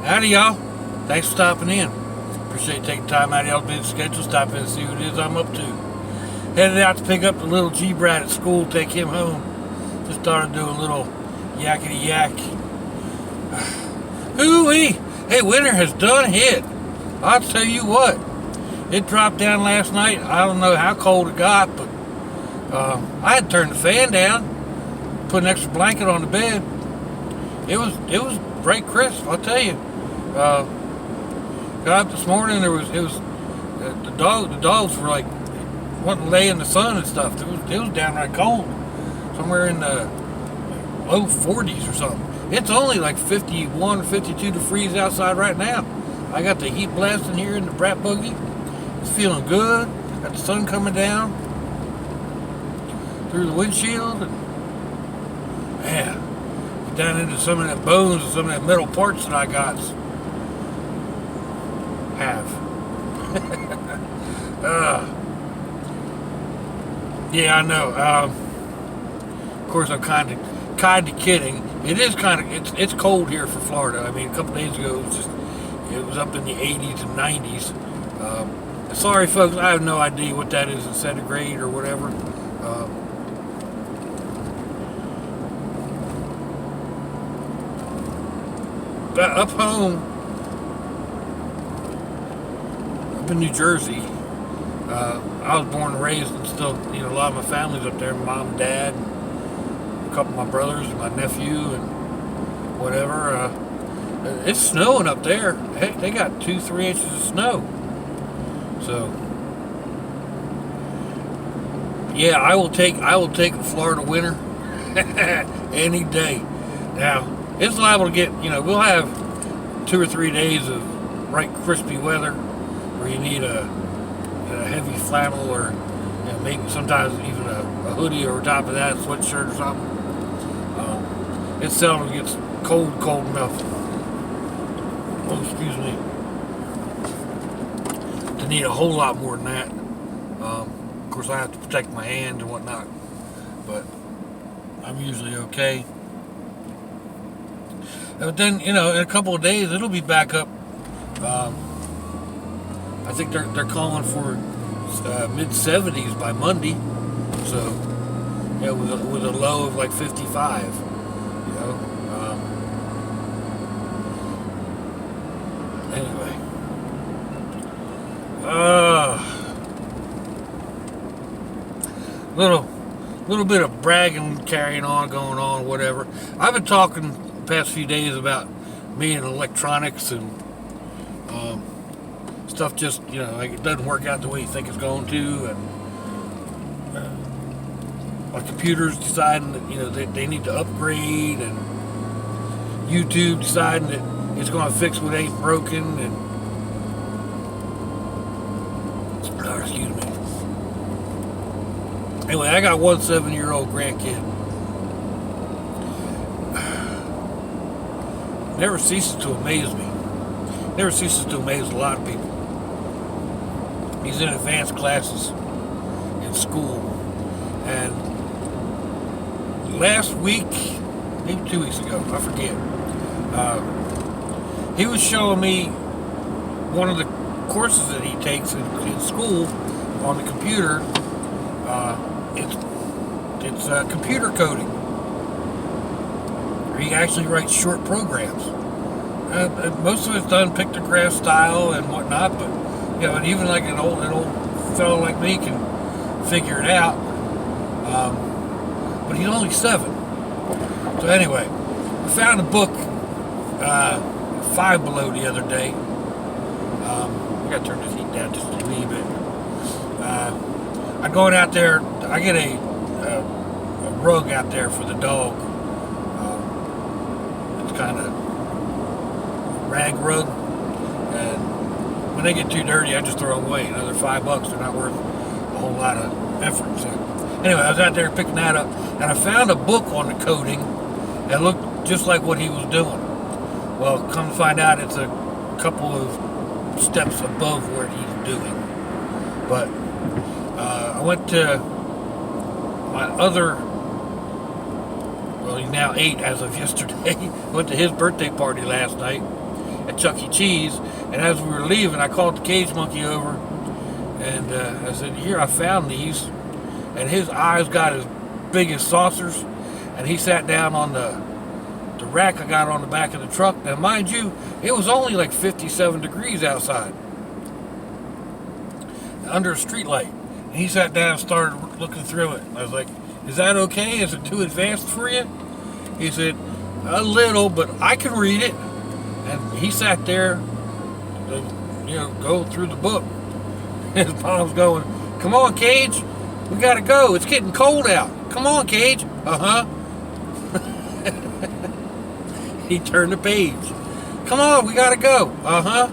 Howdy, y'all. Thanks for stopping in. Appreciate you taking time out of y'all's busy schedule, stop in and see what it is I'm up to. Headed out to pick up the little G-Brat at school, take him home. Just started doing a little yakety yak. Hoo-wee! Hey, winter has done hit. I'll tell you what. It dropped down last night. I don't know how cold it got, but I had to turn the fan down, put an extra blanket on the bed. It was bright crisp, I'll tell you. Got up this morning. The dogs were like wanting to lay in the sun and stuff. It was downright cold, somewhere in the low 40s or something. It's only like 51 or 52 degrees outside right now. I got the heat blasting here in the brat buggy. It's feeling good. Got the sun coming down through the windshield, and man, get down into some of that bones and some of that metal parts that I got. Yeah, I know. Of course, I'm kind of kidding. It is it's cold here for Florida. I mean, a couple days ago it was up in the 80s and 90s. Sorry, folks, I have no idea what that is in centigrade or whatever. But up home, up in New Jersey, I was born and raised, and still, a lot of my family's up there. My mom and dad, and a couple of my brothers, and my nephew, and whatever. It's snowing up there. Heck, they got 2-3 inches of snow. So, yeah, I will take the Florida winter any day. Now, it's liable to get, we'll have 2 or 3 days of bright, crispy weather where you need a heavy flannel, or maybe sometimes even a hoodie over top of that, sweatshirt or something. It seldom gets cold enough. Oh, excuse me. To need a whole lot more than that. Of course, I have to protect my hand and whatnot, but I'm usually okay. But then, in a couple of days, it'll be back up. I think they're calling for mid-70s by Monday. So, with a low of like 55. Anyway. Little bit of bragging, carrying on, going on, whatever. I've been talking the past few days about me and electronics and stuff. Just like it doesn't work out the way you think it's going to, and my computer's deciding that they need to upgrade, and YouTube deciding that it's going to fix what ain't broken, and excuse me. Anyway, I got one 7-year-old grandkid. Never ceases to amaze me. Never ceases to amaze a lot of people. He's in advanced classes in school, and last week, maybe 2 weeks ago, I forget, he was showing me one of the courses that he takes in school on the computer. It's computer coding. He actually writes short programs. Most of it's done pictograph style and whatnot, but and even like an old fellow like me can figure it out. But he's only 7. So anyway, I found a book, Five Below, the other day. I gotta turn this heat down just a wee bit. I'm going out there. I get a rug out there for the dog. It's kind of rag rug, and when they get too dirty, I just throw them away. Another $5. They're not worth a whole lot of effort. So anyway, I was out there picking that up, and I found a book on the coding that looked just like what he was doing. Well, come to find out, it's a couple of steps above what he's doing. But I went to my other, well, he's now 8 as of yesterday. Went to his birthday party last night, at Chuck E. Cheese. And as we were leaving, I called the cage monkey over, and I said, "Here, I found these." And his eyes got as big as saucers, and he sat down on the rack I got on the back of the truck. Now, mind you, it was only like 57 degrees outside, under a street light. And he sat down and started looking through it. I was like, "Is that okay? Is it too advanced for you?" He said, "A little, but I can read it." And he sat there, go through the book. His mom's going, "Come on, Cage, we gotta go. It's getting cold out. Come on, Cage." Uh-huh. He turned the page. "Come on, we gotta go." Uh-huh.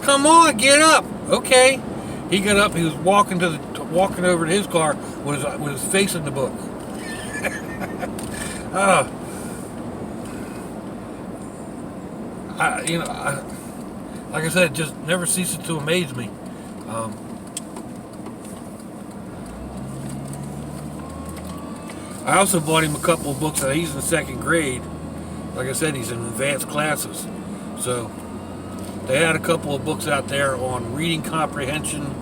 "Come on, get up." Okay. He got up. He was walking over to his car with his face in the book. Like I said, it just never ceases to amaze me. I also bought him a couple of books. He's in second grade. Like I said, he's in advanced classes. So they had a couple of books out there on reading comprehension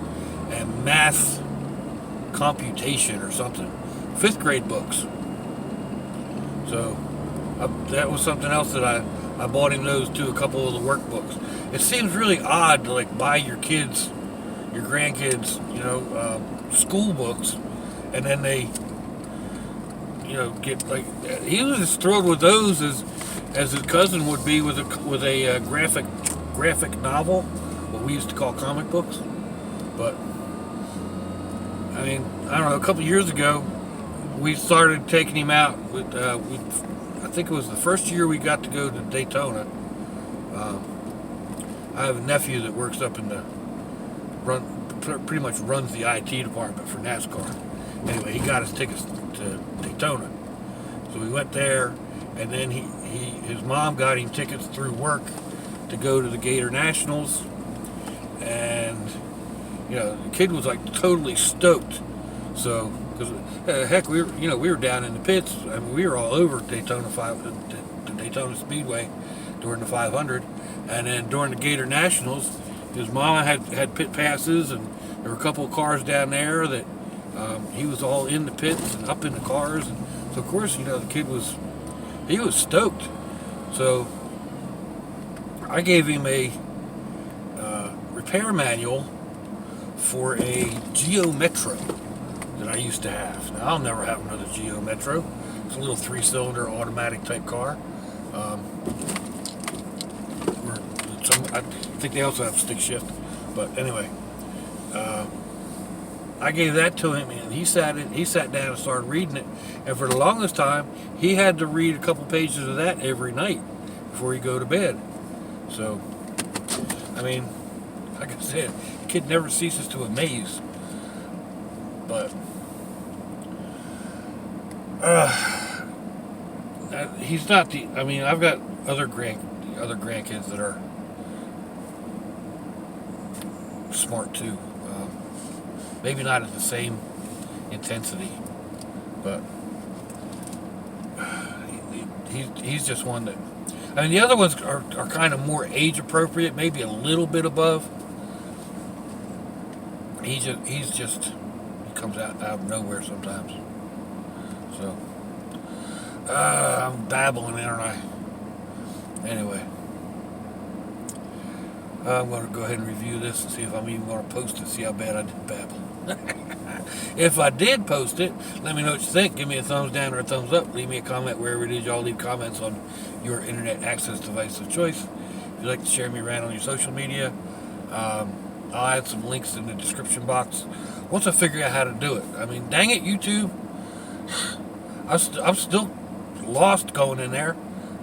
and math computation or something. Fifth grade books. So that was something else that I bought him those too, a couple of the workbooks. It seems really odd to like buy your kids, your grandkids, school books, and then they, get like, he was as thrilled with those as his cousin would be with a graphic novel, what we used to call comic books. But I mean, I don't know. A couple of years ago, we started taking him out with. I think it was the first year we got to go to Daytona. I have a nephew that works up in pretty much runs the IT department for NASCAR. Anyway, he got us tickets to Daytona, so we went there, and then his mom got him tickets through work to go to the Gator Nationals, and the kid was like totally stoked. So, because heck, we were down in the pits. I mean, we were all over Daytona Daytona Speedway during the 500, and then during the Gator Nationals, his mama had pit passes, and there were a couple of cars down there that he was all in the pits and up in the cars. And so of course, the kid was stoked. So I gave him a repair manual for a Geo Metro that I used to have. Now, I'll never have another Geo Metro. It's a little 3-cylinder automatic type car. I think they also have stick shift. But anyway, I gave that to him, and he sat down and started reading it. And for the longest time, he had to read a couple pages of that every night before he go to bed. So, I mean, like I said, the kid never ceases to amaze. But he's not the. I mean, I've got other grandkids that are smart too. Maybe not at the same intensity, but he's just one that. I mean, the other ones are kind of more age appropriate, maybe a little bit above. He comes out of nowhere sometimes. So I'm babbling, aren't I? Anyway, I'm going to go ahead and review this and see if I'm even going to post it. See how bad I did babble. If I did post it, let me know what you think. Give me a thumbs down or a thumbs up. Leave me a comment wherever it is y'all leave comments on your internet access device of choice. If you'd like to share me around on your social media, I'll add some links in the description box once I figure out how to do it. I mean, dang it, YouTube. I'm still lost going in there.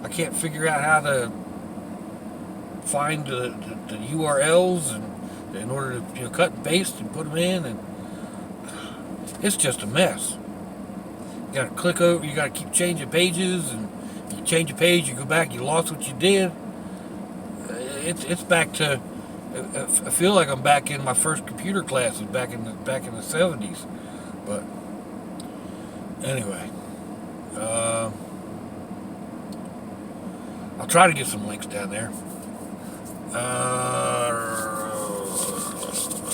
I can't figure out how to find the URLs and in order to cut and paste and put them in, and it's just a mess. You got to click over. You got to keep changing pages, and you change a page, you go back, you lost what you did. It's back to. I feel like I'm back in my first computer classes back in the 70s, but anyway, I'll try to get some links down there.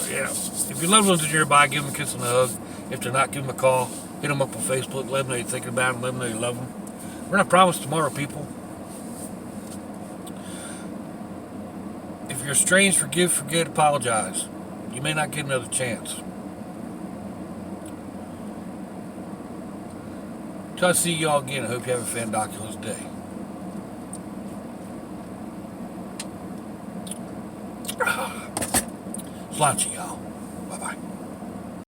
Yeah. If your loved ones are nearby, give them a kiss and a hug. If they're not, give them a call. Hit them up on Facebook. Let them know you're thinking about them. Let them know you love them. We're not promised tomorrow, people. If you're estranged, forgive, forget, apologize. You may not get another chance. Till I see y'all again, I hope you have a fandoculous day. Slouchy, y'all.